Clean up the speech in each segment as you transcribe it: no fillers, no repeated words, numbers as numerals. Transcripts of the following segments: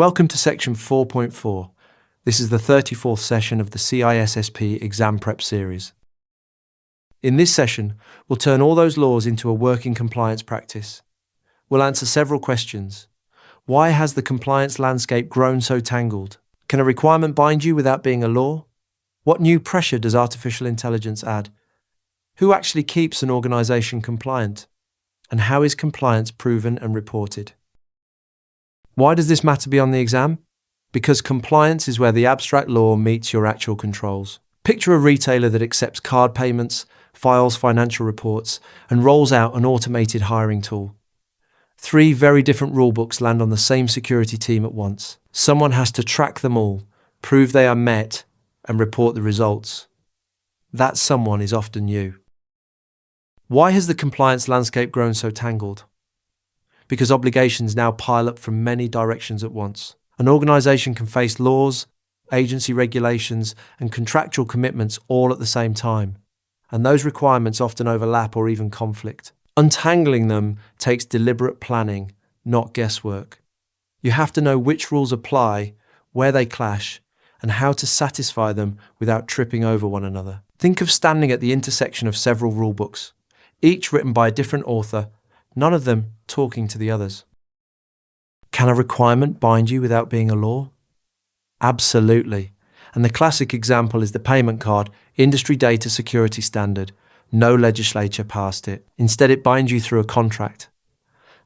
Welcome to section 4.4. This is the 34th session of the CISSP exam prep series. In this session, we'll turn all those laws into a working compliance practice. We'll answer several questions. Why has the compliance landscape grown so tangled? Can a requirement bind you without being a law? What new pressure does artificial intelligence add? Who actually keeps an organization compliant? And how is compliance proven and reported? Why does this matter beyond the exam? Because compliance is where the abstract law meets your actual controls. Picture a retailer that accepts card payments, files financial reports, and rolls out an automated hiring tool. 3 very different rulebooks land on the same security team at once. Someone has to track them all, prove they are met, and report the results. That someone is often you. Why has the compliance landscape grown so tangled? Because obligations now pile up from many directions at once. An organization can face laws, agency regulations, and contractual commitments all at the same time, and those requirements often overlap or even conflict. Untangling them takes deliberate planning, not guesswork. You have to know which rules apply, where they clash, and how to satisfy them without tripping over one another. Think of standing at the intersection of several rulebooks, each written by a different author, none of them talking to the others. Can a requirement bind you without being a law? Absolutely. And the classic example is the payment card, industry data security standard. No legislature passed it. Instead, it binds you through a contract.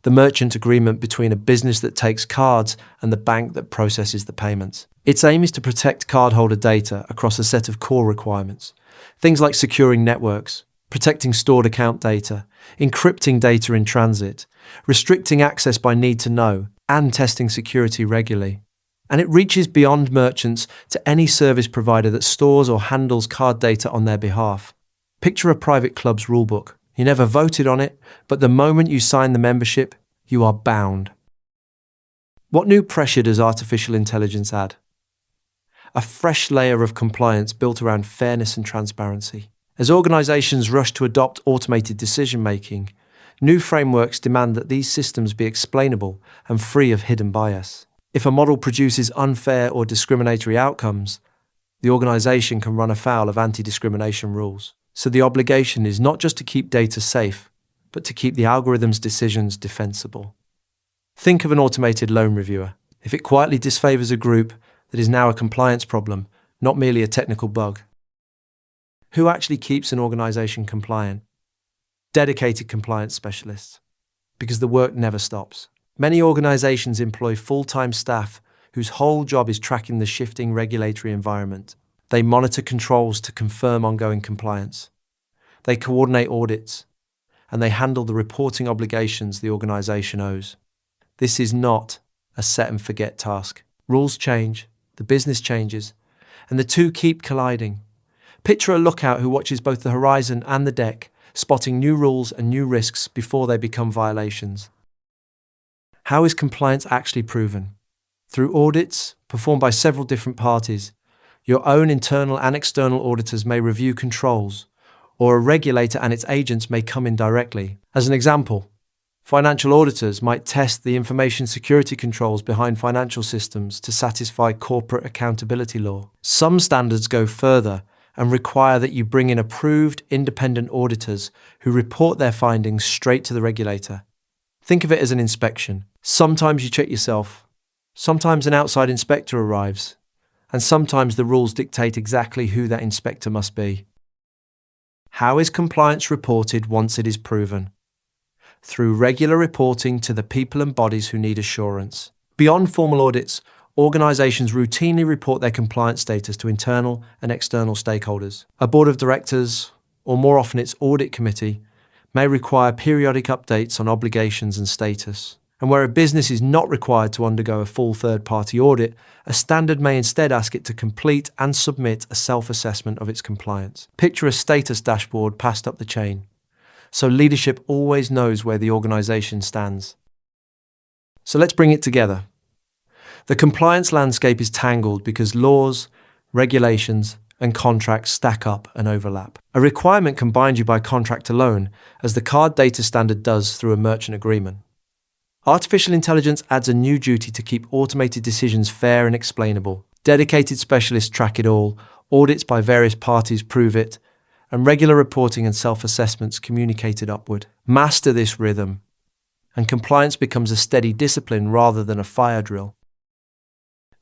The merchant agreement between a business that takes cards and the bank that processes the payments. Its aim is to protect cardholder data across a set of core requirements. Things like securing networks, protecting stored account data, encrypting data in transit, restricting access by need to know, and testing security regularly. And it reaches beyond merchants to any service provider that stores or handles card data on their behalf. Picture a private club's rulebook. You never voted on it, but the moment you sign the membership, you are bound. What new pressure does artificial intelligence add? A fresh layer of compliance built around fairness and transparency. As organizations rush to adopt automated decision-making, new frameworks demand that these systems be explainable and free of hidden bias. If a model produces unfair or discriminatory outcomes, the organization can run afoul of anti-discrimination rules. So the obligation is not just to keep data safe, but to keep the algorithm's decisions defensible. Think of an automated loan reviewer. If it quietly disfavors a group, that is now a compliance problem, not merely a technical bug. Who actually keeps an organization compliant? Dedicated compliance specialists, because the work never stops. Many organizations employ full-time staff whose whole job is tracking the shifting regulatory environment. They monitor controls to confirm ongoing compliance. They coordinate audits, and they handle the reporting obligations the organization owes. This is not a set-and-forget task. Rules change, the business changes, and the two keep colliding. Picture a lookout who watches both the horizon and the deck, spotting new rules and new risks before they become violations. How is compliance actually proven? Through audits performed by several different parties. Your own internal and external auditors may review controls, or a regulator and its agents may come in directly. As an example, financial auditors might test the information security controls behind financial systems to satisfy corporate accountability law. Some standards go further and require that you bring in approved independent auditors who report their findings straight to the regulator. Think of it as an inspection. Sometimes you check yourself, sometimes an outside inspector arrives, and sometimes the rules dictate exactly who that inspector must be. How is compliance reported once it is proven? Through regular reporting to the people and bodies who need assurance. Beyond formal audits, organizations routinely report their compliance status to internal and external stakeholders. A board of directors, or more often its audit committee, may require periodic updates on obligations and status. And where a business is not required to undergo a full third-party audit, a standard may instead ask it to complete and submit a self-assessment of its compliance. Picture a status dashboard passed up the chain, so leadership always knows where the organization stands. So let's bring it together. The compliance landscape is tangled because laws, regulations, and contracts stack up and overlap. A requirement can bind you by contract alone, as the card data standard does through a merchant agreement. Artificial intelligence adds a new duty to keep automated decisions fair and explainable. Dedicated specialists track it all, audits by various parties prove it, and regular reporting and self-assessments communicated upward. Master this rhythm, and compliance becomes a steady discipline rather than a fire drill.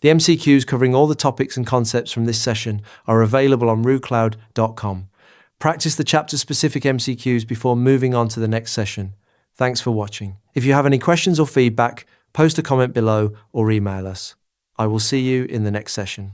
The MCQs covering all the topics and concepts from this session are available on rucloud.com. Practice the chapter-specific MCQs before moving on to the next session. Thanks for watching. If you have any questions or feedback, post a comment below or email us. I will see you in the next session.